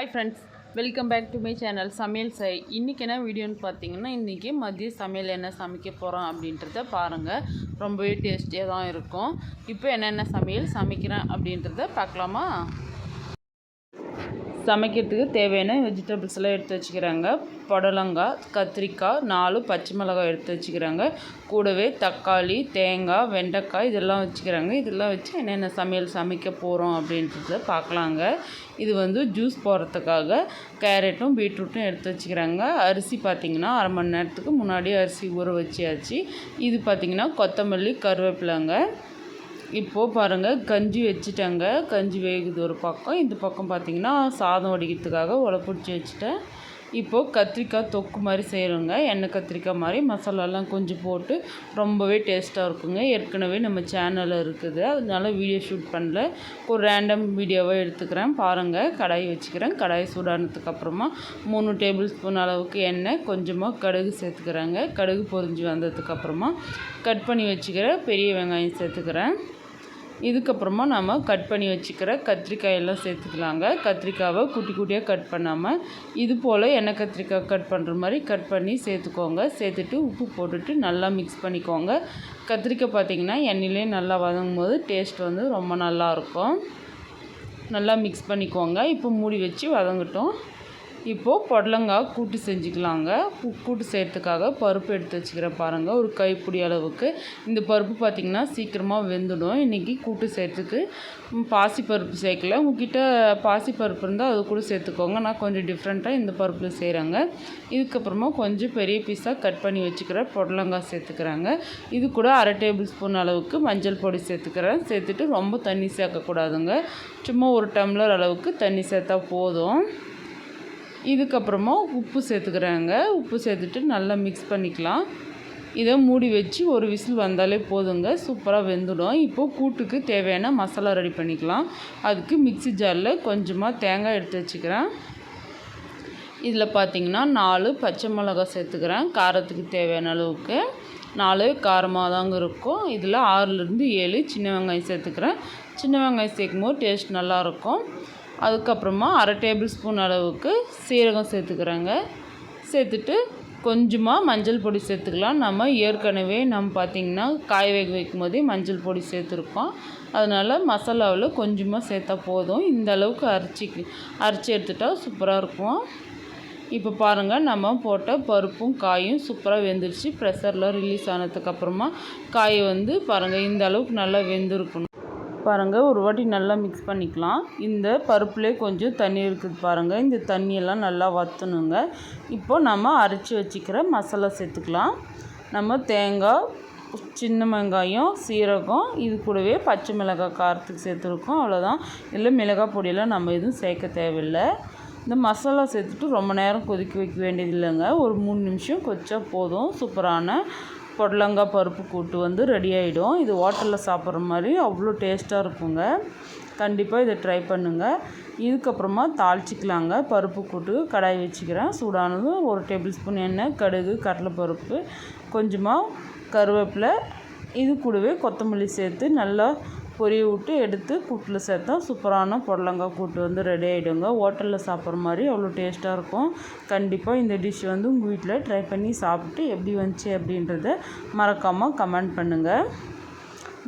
Hi friends, welcome back to my channel சமையல் செய். இன்றைக்கி என்ன வீடியோன்னு பார்த்தீங்கன்னா, இன்றைக்கி மதிய சமையல் என்ன சமைக்க போகிறோம் அப்படின்றத பாருங்கள். ரொம்பவே டேஸ்டியாக தான் இருக்கும். இப்போ என்னென்ன சமையல் சமைக்கிறேன் அப்படின்றத பார்க்கலாமா? சமைக்கிறதுக்கு தேவையான வெஜிடபிள்ஸ் எல்லாம் எடுத்து வச்சுக்கிறாங்க. புடலங்காய், கத்திரிக்காய், 4 பச்சை மிளகாய் எடுத்து வச்சுக்கிறாங்க. கூடவே தக்காளி, தேங்காய், வெண்டைக்காய் இதெல்லாம் வச்சுக்கிறாங்க. இதெல்லாம் வச்சு என்னென்ன சமையல் சமைக்க போகிறோம் அப்படின்றத பார்க்கலாங்க. இது ஜூஸ் போடுறதுக்காக கேரட்டும் பீட்ரூட்டும் எடுத்து வச்சுக்கிறாங்க. அரிசி பார்த்திங்கன்னா 1/2 மணி நேரத்துக்கு முன்னாடியே அரிசி ஊற வச்சியாச்சு. இது பார்த்திங்கன்னா கொத்தமல்லி, கருவேப்பிலைங்க. இப்போது பாருங்கள், கஞ்சி வச்சுட்டேங்க. கஞ்சி வேகுது ஒரு பக்கம். இந்த பக்கம் பார்த்திங்கன்னா சாதம் வடிக்கிறதுக்காக உலை பிடிச்சி வச்சுட்டேன். இப்போது கத்திரிக்காய் தொக்கு மாதிரி செய்கிறோங்க. எண்ணெய் கத்திரிக்காய் மாதிரி மசாலாலாம் கொஞ்சம் போட்டு ரொம்பவே டேஸ்ட்டாக இருக்குங்க. ஏற்கனவே நம்ம சேனலில் இருக்குது, அதனால வீடியோ ஷூட் பண்ணல. ஒரு ரேண்டம் வீடியோவை எடுத்துக்கிறேன் பாருங்கள். கடாய் வச்சுக்கிறேன். கடாய் சூடானதுக்கப்புறமா 3 டேபிள் ஸ்பூன் அளவுக்கு எண்ணெய், கொஞ்சமாக கடுகு சேர்த்துக்கிறேங்க. கடுகு பொரிஞ்சு வந்ததுக்கப்புறமா கட் பண்ணி வச்சுக்கிற பெரிய வெங்காயம் சேர்த்துக்கிறேன். இதுக்கப்புறமா நம்ம கட் பண்ணி வச்சுக்கிற கத்திரிக்காயெல்லாம் சேர்த்துக்கலாங்க. கத்திரிக்காவை குட்டி குட்டியாக கட் பண்ணாமல் இது போல் எண்ணெய் கத்திரிக்காய் கட் பண்ணுற மாதிரி கட் பண்ணி சேர்த்துக்கோங்க. சேர்த்துட்டு உப்பு போட்டுட்டு நல்லா மிக்ஸ் பண்ணிக்கோங்க. கத்திரிக்காய் பார்த்திங்கன்னா எண்ணெயிலே நல்லா வதங்கும் போது டேஸ்ட் ரொம்ப நல்லாயிருக்கும். நல்லா மிக்ஸ் பண்ணிக்கோங்க. இப்போ மூடி வச்சு வதங்கட்டும். இப்போது புடலங்காய் கூட்டு செஞ்சுக்கலாங்க. கூட்டு செய்கிறதுக்காக பருப்பு எடுத்து வச்சுக்கிறேன் பாருங்கள், ஒரு கைப்பிடி அளவுக்கு. இந்த பருப்பு பார்த்திங்கன்னா சீக்கிரமாக வெந்துடும். இன்றைக்கி கூட்டு செய்கிறதுக்கு பாசிப்பருப்பு சேர்க்கல. உங்ககிட்ட பாசிப்பருப்பு இருந்தால் அது கூட சேர்த்துக்கோங்க. நான் கொஞ்சம் டிஃப்ரெண்ட்டாக இந்த பருப்பில் செய்கிறேங்க. இதுக்கப்புறமா கொஞ்சம் பெரிய பீஸாக கட் பண்ணி வச்சுக்கிற புடலங்காய் சேர்த்துக்கிறாங்க. இது கூட 1/2 டேபிள் ஸ்பூன் அளவுக்கு மஞ்சள் பொடி சேர்த்துக்கிறேன். சேர்த்துட்டு ரொம்ப தண்ணி சேர்க்கக்கூடாதுங்க. சும்மா 1 டம்ளர் அளவுக்கு தண்ணி சேர்த்தா போதும். இதுக்கப்புறமா உப்பு சேர்த்துக்கிறாங்க. உப்பு சேர்த்துட்டு நல்லா மிக்ஸ் பண்ணிக்கலாம். இதை மூடி வச்சு ஒரு விசில் வந்தாலே போதுங்க, சூப்பராக வெந்துடும். இப்போது கூட்டுக்கு தேவையான மசாலா ரெடி பண்ணிக்கலாம். அதுக்கு மிக்ஸி ஜாரில் கொஞ்சமாக தேங்காய் எடுத்து வச்சுக்கிறேன். இதில் பார்த்திங்கன்னா 4 பச்சை மிளகாய் சேர்த்துக்கிறேன். காரத்துக்கு தேவையான அளவுக்கு. 4 காரமாக தாங்க இருக்கும். இதில் 6லேருந்து 7 சின்ன வெங்காயம் சேர்த்துக்கிறேன். சின்ன வெங்காயம் சேர்க்கும் போது டேஸ்ட் நல்லாயிருக்கும். அதுக்கப்புறமா 1/2 டேபிள் ஸ்பூன் அளவுக்கு சீரகம் சேர்த்துக்கிறேங்க. சேர்த்துட்டு கொஞ்சமாக மஞ்சள் பொடி சேர்த்துக்கலாம். நம்ம ஏற்கனவே பார்த்திங்கன்னா காய வேக வைக்கும் போதே மஞ்சள் பொடி சேர்த்துருக்கோம். அதனால் மசாலாவில் கொஞ்சமாக சேர்த்தா போதும். இந்த அளவுக்கு அரைச்சி எடுத்துட்டால் சூப்பராக இருக்கும். இப்போ பாருங்கள், நம்ம போட்ட பருப்பும் காயும் சூப்பராக வெந்துருச்சு. ப்ரெஷரில் ரிலீஸ் ஆனதுக்கப்புறமா காயை பாருங்கள் இந்த அளவுக்கு நல்லா வெந்திருக்கணும். பாருங்கள், ஒரு வாட்டி நல்லா மிக்ஸ் பண்ணிக்கலாம். இந்த பருப்புலேயே கொஞ்சம் தண்ணி இருக்குது பாருங்கள். இந்த தண்ணியெல்லாம் நல்லா வற்றணுங்க. இப்போது நம்ம அரைச்சி வச்சுக்கிற மசாலா சேர்த்துக்கலாம். நம்ம தேங்காய், சின்ன வெங்காயம், சீரகம், இது கூடவே பச்சை மிளகாய் காரத்துக்கு சேர்த்துருக்கோம். அவ்வளோதான். இதில் மிளகாய் பொடியெல்லாம் நம்ம எதுவும் சேர்க்க தேவையில்லை. இந்த மசாலா சேர்த்துட்டு ரொம்ப நேரம் கொதிக்க வைக்க வேண்டியது இல்லைங்க. ஒரு 3 நிமிஷம் கொதிச்சா போதும். சூப்பரான புடலங்காய் பருப்பு கூட்டு ரெடி ஆகிடும். இது ஹோட்டலில் சாப்பிட்ற மாதிரி அவ்வளோ டேஸ்ட்டாக இருக்குங்க. கண்டிப்பாக இதை ட்ரை பண்ணுங்கள். இதுக்கப்புறமா தாளிச்சிக்கலாங்க. பருப்பு கூட்டு கடாய் வச்சுக்கிறேன். சூடானது 1 டேபிள் ஸ்பூன் எண்ணெய், கடுகு, கடலைப்பருப்பு, கொஞ்சமாக கருவேப்பிலை, இது கூடவே கொத்தமல்லி சேர்த்து நல்லா பொரிய விட்டு எடுத்து கூட்டில் சேர்த்தா சூப்பரான புடலங்காய் கூட்டு ரெடி ஆகிடுங்க. ஹோட்டலில் சாப்பிட்ற மாதிரி அவ்வளோ டேஸ்ட்டாக இருக்கும். கண்டிப்பாக இந்த டிஷ் உங்கள் வீட்டில் ட்ரை பண்ணி சாப்பிட்டு எப்படி வந்துச்சு அப்படின்றத மறக்காமல் கமெண்ட் பண்ணுங்கள்.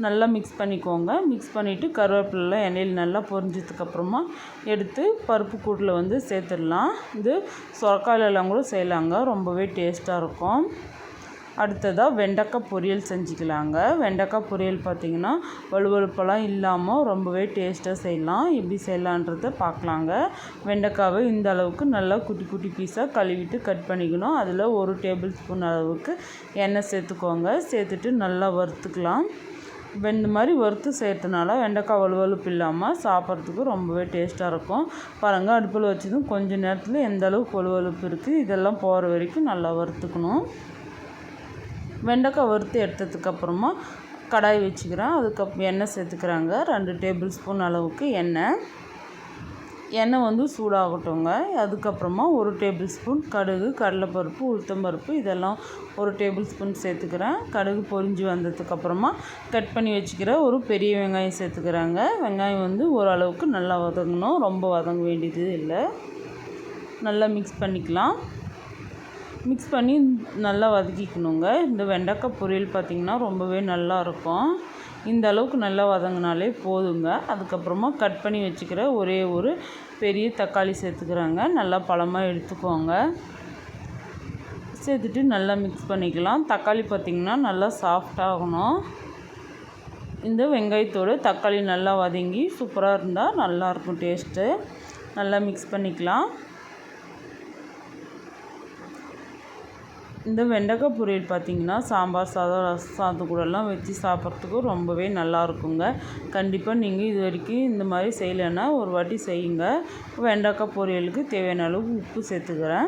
நல்லா மிக்ஸ் பண்ணிக்கோங்க. மிக்ஸ் பண்ணிவிட்டு கருவேப்பிலெலாம் எண்ணெயில் நல்லா பொரிஞ்சதுக்கப்புறமா எடுத்து பருப்பு கூட்டில் சேர்த்துடலாம். இது சொரக்காயிலெல்லாம் கூட செய்யலாங்க, ரொம்பவே டேஸ்ட்டாக இருக்கும். அடுத்ததாக வெண்டைக்காய் பொரியல் செஞ்சுக்கலாங்க. வெண்டைக்காய் பொரியல் பார்த்திங்கன்னா வழுவழுப்பெல்லாம் இல்லாமல் ரொம்பவே டேஸ்ட்டாக செய்யலாம். எப்படி செய்யலான்றதை பார்க்கலாங்க. வெண்டைக்காவை இந்த அளவுக்கு நல்லா குட்டி குட்டி பீஸாக கழுவிட்டு கட் பண்ணிக்கணும். அதில் 1 டேபிள் ஸ்பூன் அளவுக்கு எண்ணெய் சேர்த்துக்கோங்க. சேர்த்துட்டு நல்லா வறுத்துக்கலாம். இந்த மாதிரி வறுத்து சேர்த்தனால வெண்டைக்காய் வலுவலுப்பு இல்லாமல் சாப்பிட்றதுக்கு ரொம்பவே டேஸ்ட்டாக இருக்கும். பாருங்கள், அடுப்பில் வச்சதும் கொஞ்சம் நேரத்தில் எந்த அளவுக்கு வலுவலுப்பு இருக்குது இதெல்லாம் போகிற வரைக்கும் நல்லா வறுத்துக்கணும். வெண்டைக்காய் வறுத்து எடுத்ததுக்கப்புறமா கடாய் வச்சுக்கிறேன். அதுக்கப்புறம் எண்ணெய் சேர்த்துக்கிறாங்க. 2 டேபிள் ஸ்பூன் அளவுக்கு எண்ணெய். எண்ணெய் வந்து சூடாகட்டுங்க. அதுக்கப்புறமா 1 டேபிள் ஸ்பூன் கடுகு, கடலைப்பருப்பு, உளுத்தம்பருப்பு இதெல்லாம் 1 டேபிள் ஸ்பூன் சேர்த்துக்கிறேன். கடுகு பொரிஞ்சு வந்ததுக்கப்புறமா கட் பண்ணி வச்சுக்கிற ஒரு பெரிய வெங்காயம் சேர்த்துக்கிறேங்க. வெங்காயம் வந்து ஓரளவுக்கு நல்லா வதங்கணும், ரொம்ப வதங்க வேண்டியது இல்லை. நல்லா மிக்ஸ் பண்ணிக்கலாம். மிக்ஸ் பண்ணி நல்லா வதக்கிக்கணுங்க. இந்த வெண்டைக்காய் பொரியல் பார்த்திங்கன்னா ரொம்பவே நல்லாயிருக்கும். இந்த அளவுக்கு நல்லா வதங்கினாலே போதுங்க. அதுக்கப்புறமா கட் பண்ணி வச்சுக்கிற ஒரே ஒரு பெரிய தக்காளி சேர்த்துக்கிறாங்க. நல்லா பழமாக எடுத்துக்கோங்க. சேர்த்துட்டு நல்லா மிக்ஸ் பண்ணிக்கலாம். தக்காளி பார்த்திங்கன்னா நல்லா சாஃப்டாகணும். இந்த வெங்காயத்தோடு தக்காளி நல்லா வதங்கி சூப்பராக இருந்தால் நல்லாயிருக்கும் டேஸ்ட்டு. நல்லா மிக்ஸ் பண்ணிக்கலாம். இந்த வெண்டைக்காய் பொரியல் பார்த்திங்கன்னா சாம்பார் சாதம், ரச சாதம் கூடலாம் வச்சு சாப்பிட்றதுக்கு ரொம்பவே நல்லாயிருக்குங்க. கண்டிப்பாக நீங்கள் இது வரைக்கும் இந்த மாதிரி செய்யலைன்னா ஒரு வாட்டி செய்யுங்க. வெண்டைக்காய் பொரியலுக்கு தேவையான அளவுக்கு உப்பு சேர்த்துக்கிறேன்.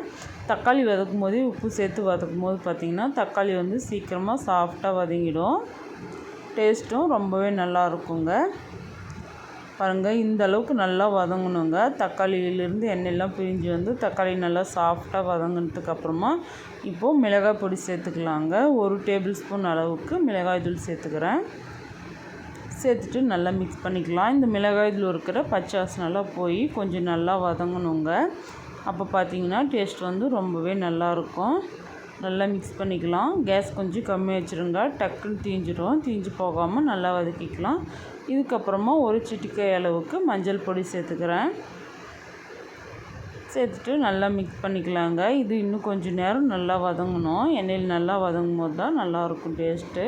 தக்காளி வதக்கும் போதே உப்பு சேர்த்து வதக்கும் போது பார்த்திங்கன்னா தக்காளி வந்து சீக்கிரமாக சாஃப்டாக வதங்கிடும். டேஸ்ட்டும் ரொம்பவே நல்லாயிருக்குங்க. பாருங்கள், இந்த அளவுக்கு நல்லா வதங்கணுங்க. தக்காளியிலேருந்து எண்ணெயெல்லாம் பிரிஞ்சு வந்து தக்காளி நல்லா சாஃப்டாக வதங்கினதுக்கப்புறமா இப்போது மிளகாய் பொடி சேர்த்துக்கலாங்க. 1 டேபிள் ஸ்பூன் அளவுக்கு மிளகாய் தூள் சேர்த்துக்கிறேன். சேர்த்துட்டு நல்லா மிக்ஸ் பண்ணிக்கலாம். இந்த மிளகாய் தூள் இருக்கிற பச்சை வாசனைலாம் போய் கொஞ்சம் நல்லா வதங்கணுங்க. அப்போ பார்த்திங்கன்னா டேஸ்ட் வந்து ரொம்பவே நல்லாயிருக்கும். நல்லா மிக்ஸ் பண்ணிக்கலாம். கேஸ் கொஞ்சம் கம்மியாக வச்சுருங்க, டக்குன்னு தீஞ்சு போகாமல் நல்லா வதக்கிக்கலாம். இதுக்கப்புறமா ஒரு சிட்டிகை அளவுக்கு மஞ்சள் பொடி சேர்த்துக்கிறேன். சேர்த்துட்டு நல்லா மிக்ஸ் பண்ணிக்கலாங்க. இது இன்னும் கொஞ்சம் நேரம் நல்லா வதங்கணும். எண்ணெயில் நல்லா வதங்கும் போது தான் நல்லாயிருக்கும் டேஸ்ட்டு.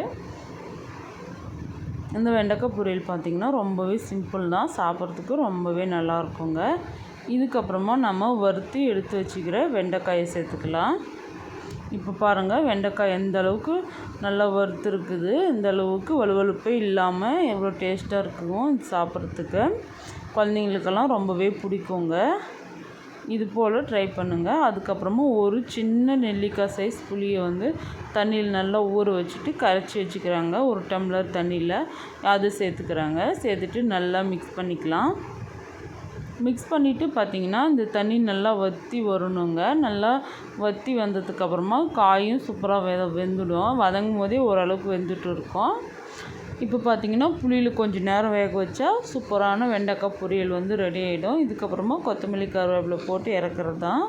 இந்த வெண்டைக்காய் பொரியல் பார்த்திங்கன்னா ரொம்பவே சிம்பிள் தான், சாப்பிட்றதுக்கு ரொம்பவே நல்லாயிருக்குங்க. இதுக்கப்புறமா நம்ம வறுத்து எடுத்து வச்சுக்கிற வெண்டைக்காயை சேர்த்துக்கலாம். இப்போ பாருங்கள், வெண்டைக்காய் எந்த அளவுக்கு நல்லா வறுத்து இருக்குது. இந்த அளவுக்கு வலுவலுப்பே இல்லாமல் எவ்வளோ டேஸ்ட்டாக இருக்குமோ இது சாப்பிட்றதுக்கு. குழந்தைங்களுக்கெல்லாம் ரொம்பவே பிடிக்குங்க. இது போல் ட்ரை பண்ணுங்கள். அதுக்கப்புறமா ஒரு சின்ன நெல்லிக்காய் சைஸ் புளியை வந்து தண்ணியில் நல்லா ஊற வச்சுட்டு கரைச்சி வச்சுக்கிறாங்க. 1 டம்ளர் தண்ணியில் அது சேர்த்துக்கிறாங்க. சேர்த்துட்டு நல்லா மிக்ஸ் பண்ணிக்கலாம். மிக்ஸ் பண்ணிவிட்டு பார்த்திங்கன்னா இந்த தண்ணி நல்லா வற்றி வரணுங்க. நல்லா வற்றி வந்ததுக்கப்புறமா காயும் சூப்பராக வெந்துடும். வதங்கும் போதே ஓரளவுக்கு வெந்துட்டு இருக்கும். இப்போ பார்த்திங்கன்னா புளியில் கொஞ்சம் நேரம் வேக வச்சா சூப்பரான வெண்டைக்காய் பொரியல் வந்து ரெடி ஆகிடும். இதுக்கப்புறமா கொத்தமல்லி கருவேப்பிலை போட்டு இறக்குறது தான்.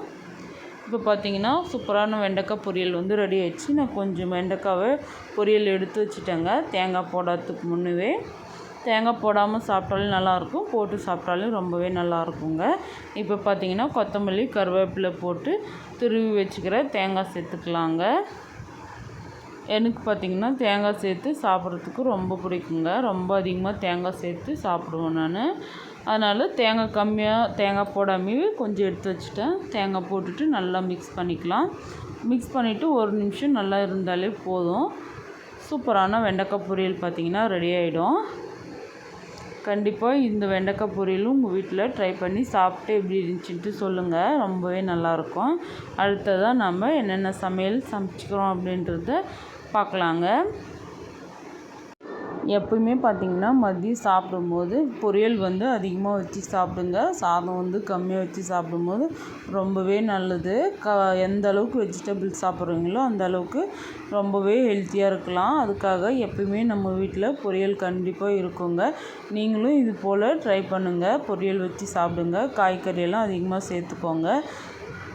இப்போ பார்த்திங்கன்னா சூப்பரான வெண்டைக்காய் பொரியல் வந்து ரெடி ஆகிடுச்சு. நான் கொஞ்சம் வெண்டைக்காவை பொரியல் எடுத்து வச்சுட்டேங்க. தேங்காய் போடாததுக்கு முன்னவே. தேங்காய் போடாமல் சாப்பிட்டாலும் நல்லாயிருக்கும், போட்டு சாப்பிட்டாலும் ரொம்பவே நல்லாயிருக்குங்க. இப்போ பார்த்திங்கன்னா கொத்தமல்லி கருவேப்பிலை போட்டு துருவி வச்சுக்கிற தேங்காய் சேர்த்துக்கலாங்க. எனக்கு பார்த்திங்கன்னா தேங்காய் சேர்த்து சாப்பிட்றதுக்கு ரொம்ப பிடிக்குங்க. ரொம்ப அதிகமாக தேங்காய் சேர்த்து சாப்பிடுவேன் நான். அதனால் தேங்காய் போடாமையே கொஞ்சம் எடுத்து வச்சுட்டேன். தேங்காய் போட்டுட்டு நல்லா மிக்ஸ் பண்ணிக்கலாம். மிக்ஸ் பண்ணிவிட்டு 1 நிமிஷம் நல்லா இருந்தாலே போதும். சூப்பரான வெண்டைக்காய் பொரியல் பார்த்திங்கன்னா ரெடி ஆகிடும். கண்டிப்பாக இந்த வெண்டைக்காய் பொரியலும் உங்கள் வீட்டில் ட்ரை பண்ணி சாப்பிட்டு எப்படி இருந்துச்சுன்ட்டு சொல்லுங்கள். ரொம்பவே நல்லாயிருக்கும். அடுத்ததாக நம்ம என்னென்ன சமையல் சமைச்சிக்கிறோம் அப்படின்றத பார்க்கலாங்க. எப்பவுமே பார்த்திங்கன்னா மதியம் சாப்பிடும்போது பொரியல் வந்து அதிகமாக வச்சு சாப்பிடுங்க. சாதம் வந்து கம்மியாக வச்சு சாப்பிடும்போது ரொம்பவே நல்லது. எந்த அளவுக்கு வெஜிடபிள்ஸ் சாப்பிட்றீங்களோ அந்த அளவுக்கு ரொம்பவே ஹெல்த்தியாக இருக்கலாம். அதுக்காக எப்பவுமே நம்ம வீட்டில் பொரியல் கண்டிப்பாக இருக்குங்க. நீங்களும் இது போல் ட்ரை பண்ணுங்கள். பொரியல் வச்சு சாப்பிடுங்க. காய்கறியெல்லாம் அதிகமாக சேர்த்துக்கோங்க.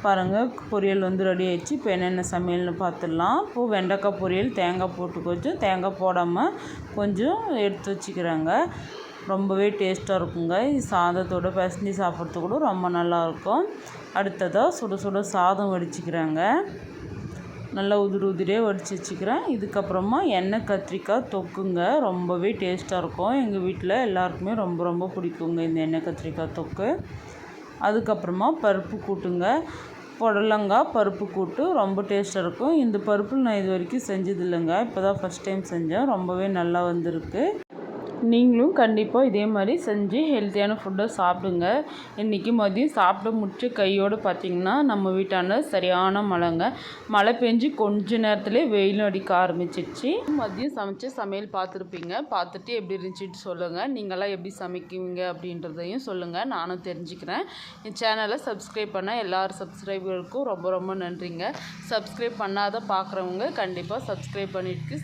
பாருங்கள், பொரியல் வந்து ரெடி ஆகிடுச்சு. இப்போ என்னென்ன சமையல்னு பார்த்துடலாம். இப்போது வெண்டைக்காய் பொரியல் தேங்காய் போட்டு கொஞ்சம், தேங்காய் போடாமல் கொஞ்சம் எடுத்து வச்சுக்கிறாங்க. ரொம்பவே டேஸ்ட்டாக இருக்குங்க. இது சாதத்தோடு பிசைஞ்சு சாப்பிட்றதுக்கு கூட ரொம்ப நல்லாயிருக்கும். அடுத்ததாக சுட சுட சாதம் வடிச்சிக்கிறாங்க. நல்லா உதிரியாக வடித்து வச்சுக்கிறேன். இதுக்கப்புறமா எண்ணெய் கத்திரிக்காய் தொக்குங்க. ரொம்பவே டேஸ்ட்டாக இருக்கும். எங்கள் வீட்டில் எல்லாருக்குமே ரொம்ப ரொம்ப பிடிக்குங்க இந்த எண்ணெய் கத்திரிக்காய் தொக்கு. அதுக்கப்புறமா பருப்பு கூட்டுங்க. புடலங்காய் பருப்பு கூட்டு ரொம்ப டேஸ்ட்டாக இருக்கும். இந்த பருப்பு நான் இது வரைக்கும் செஞ்சதில்லைங்க. இப்போ தான் ஃபஸ்ட் டைம் செஞ்சேன். ரொம்பவே நல்லா வந்திருக்கு. நீங்களும் கண்டிப்பாக இதே மாதிரி செஞ்சு ஹெல்த்தியான ஃபுட்டை சாப்பிடுங்க. இன்றைக்கி மதியம் சாப்பிட முடிச்ச கையோடு பார்த்திங்கன்னா நம்ம வீட்டாண்ட சரியான மழைங்க. மழை பெஞ்சு கொஞ்ச நேரத்துலேயே வெயிலும் அடிக்க ஆரம்பிச்சிடுச்சு. மதியம் சமைச்ச சமையல் பார்த்துருப்பீங்க. பார்த்துட்டு எப்படி இருந்துச்சுன்னு சொல்லுங்கள். நீங்களாம் எப்படி சமைக்குவீங்க அப்படின்றதையும் சொல்லுங்கள், நானும் தெரிஞ்சுக்கிறேன். என் சேனலை சப்ஸ்கிரைப் பண்ண எல்லாரும் சப்ஸ்கிரைபருக்கும் ரொம்ப ரொம்ப நன்றிங்க. சப்ஸ்கிரைப் பண்ணாத பார்க்குறவங்க கண்டிப்பாக சப்ஸ்கிரைப் பண்ணிவிட்டு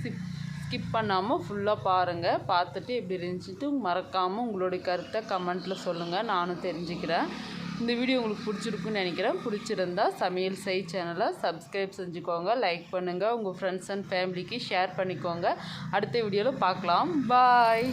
ஸ்கிப் பண்ணாமல் ஃபுல்லாக பாருங்கள். பார்த்துட்டு எப்படி இருந்துச்சுட்டு மறக்காமல் உங்களுடைய கருத்தை கமெண்ட்டில் சொல்லுங்கள், நானும் தெரிஞ்சுக்கிறேன். இந்த வீடியோ உங்களுக்கு பிடிச்சிருக்குன்னு நினைக்கிறேன். பிடிச்சிருந்தா சமையல் செய் சேனலை சப்ஸ்கிரைப் செஞ்சுக்கோங்க, லைக் பண்ணுங்கள், உங்கள் ஃப்ரெண்ட்ஸ் அண்ட் ஃபேமிலிக்கு ஷேர் பண்ணிக்கோங்க. அடுத்த வீடியோவில் பார்க்கலாம். பாய்.